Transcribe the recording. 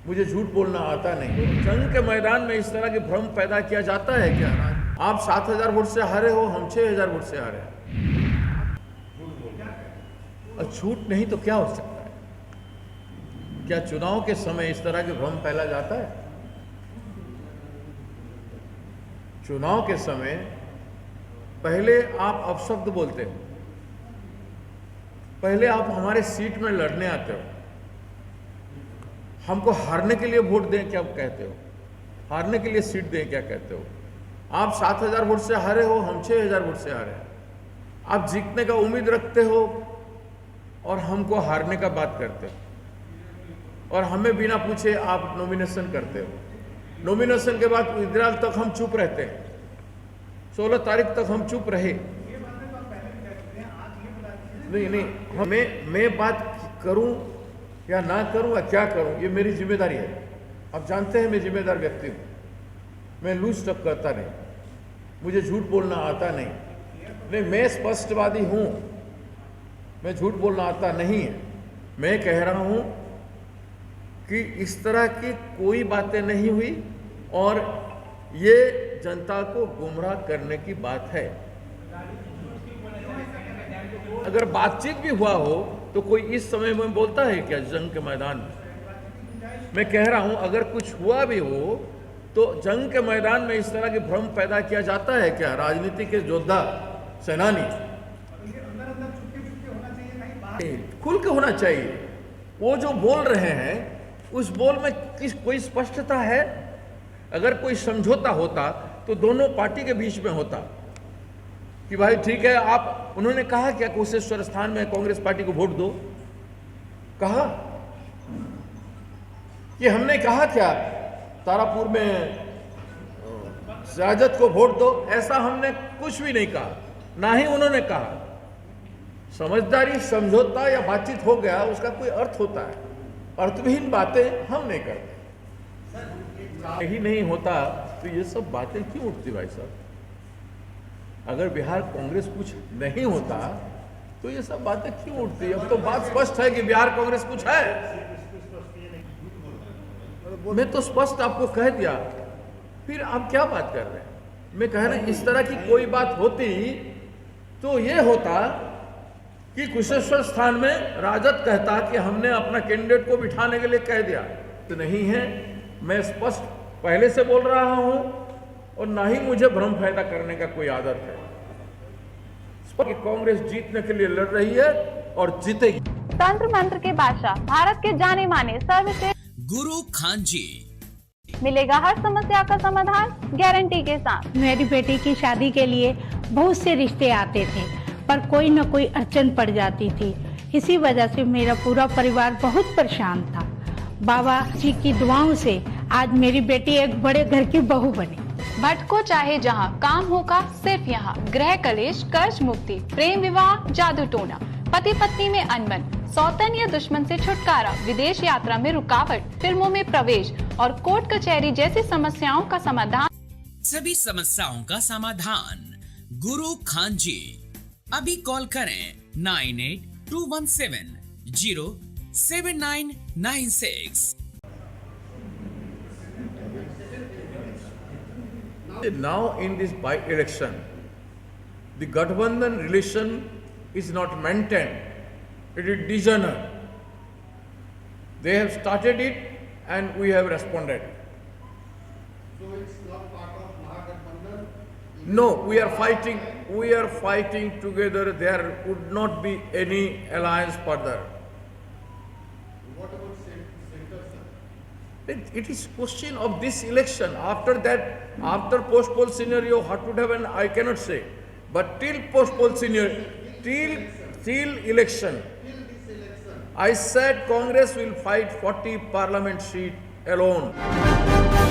मुझे झूठ बोलना आता नहीं। जंग के मैदान में इस तरह के भ्रम पैदा किया जाता है क्या? आप 7,000 वोट से हारे हो, हम 6,000 वोट से हारे हैं। और झूठ नहीं तो क्या हो सकता है? क्या चुनाव के समय इस तरह के भ्रम फैला जाता है? चुनाव के समय पहले आप अपशब्द बोलते हो, पहले आप हमारे सीट में लड़ने आते हो, हमको हारने के लिए वोट दें क्या कहते हो, हारने के लिए सीट दें क्या कहते हो। आप 7,000 वोट से हारे हो, हम 6,000 वोट से हारे हैं। आप जीतने का उम्मीद रखते हो और हमको हारने का बात करते हो, और हमें बिना पूछे आप नॉमिनेशन करते हो। नॉमिनेशन के बाद इधर तक हम चुप रहते हैं, 16 तारीख तक हम चुप रहे। नहीं, मैं बात करूं या ना करूं या क्या करूं, ये मेरी जिम्मेदारी है। आप जानते हैं मैं जिम्मेदार व्यक्ति हूं, मैं लूज टक करता नहीं, मुझे झूठ बोलना आता नहीं। मैं स्पष्टवादी हूं, मैं झूठ बोलना आता नहीं है। मैं कह रहा हूं कि इस तरह की कोई बातें नहीं हुई और ये जनता को गुमराह करने की बात है। अगर बातचीत भी हुआ हो तो कोई इस समय में बोलता है क्या जंग के मैदान में? मैं कह रहा हूं अगर कुछ हुआ भी हो तो जंग के मैदान में इस तरह के भ्रम पैदा किया जाता है क्या? राजनीति के योद्धा, सेनानी खुल के होना चाहिए। वो जो बोल रहे हैं उस बोल में कोई स्पष्टता है? अगर कोई समझौता होता तो दोनों पार्टी के बीच में होता कि भाई ठीक है, आप, उन्होंने कहा क्या कुशेश्वर स्थान में कांग्रेस पार्टी को वोट दो? कहा कि हमने कहा क्या तारापुर में राजद को वोट दो? ऐसा हमने कुछ भी नहीं कहा, ना ही उन्होंने कहा। समझदारी, समझौता या बातचीत हो गया उसका कोई अर्थ होता है, अर्थविहीन बातें हम नहीं करते। यही नहीं होता तो ये सब बातें क्यों उठती भाई साहब? अगर बिहार कांग्रेस कुछ नहीं होता तो ये सब बातें क्यों उठती? अब तो बात स्पष्ट है कि बिहार कांग्रेस कुछ है। मैं तो स्पष्ट आपको कह दिया, फिर आप क्या बात कर रहे हैं? मैं कह रहा हूं इस तरह की कोई बात होती तो ये होता कि कुशेश्वर स्थान में राजद कहता कि हमने अपना कैंडिडेट को बिठाने के लिए कह दिया, तो नहीं है। मैं स्पष्ट पहले से बोल रहा हूं और ना ही मुझे भ्रम पैदा करने का कोई आदत है। कि कांग्रेस जीतने के लिए लड़ रही है और जीतेगी। तंत्र मंत्र के बादशाह, भारत के जाने माने सर्वश्रेष्ठ गुरु खान जी, मिलेगा हर समस्या का समाधान गारंटी के साथ। मेरी बेटी की शादी के लिए बहुत से रिश्ते आते थे, पर कोई न कोई अड़चन पड़ जाती थी। इसी वजह से मेरा पूरा परिवार बहुत परेशान था। बाबा जी की दुआओं से आज मेरी बेटी एक बड़े घर की बहू बनी। भटको चाहे जहां, काम होगा सिर्फ यहाँ। गृह कलेश, कर्ज मुक्ति, प्रेम विवाह, जादू टोना, पति पत्नी में अनबन, सौतन या दुश्मन से छुटकारा, विदेश यात्रा में रुकावट, फिल्मों में प्रवेश और कोर्ट कचहरी जैसी समस्याओं का समाधान। सभी समस्याओं का समाधान गुरु खान जी। अभी कॉल करें 9821707996। Now in this by-election, the Gathbandhan relation is not maintained. It is dishonored. They have started it and we have responded. So it's not part of Mahagathbandhan? No, we are fighting. We are fighting together. There would not be any alliance further. What about center, sir? It is question of this election. After that, after post-poll scenario, what would happen, I cannot say. But till post-poll scenario, till election, I said Congress will fight 40 parliament seat alone.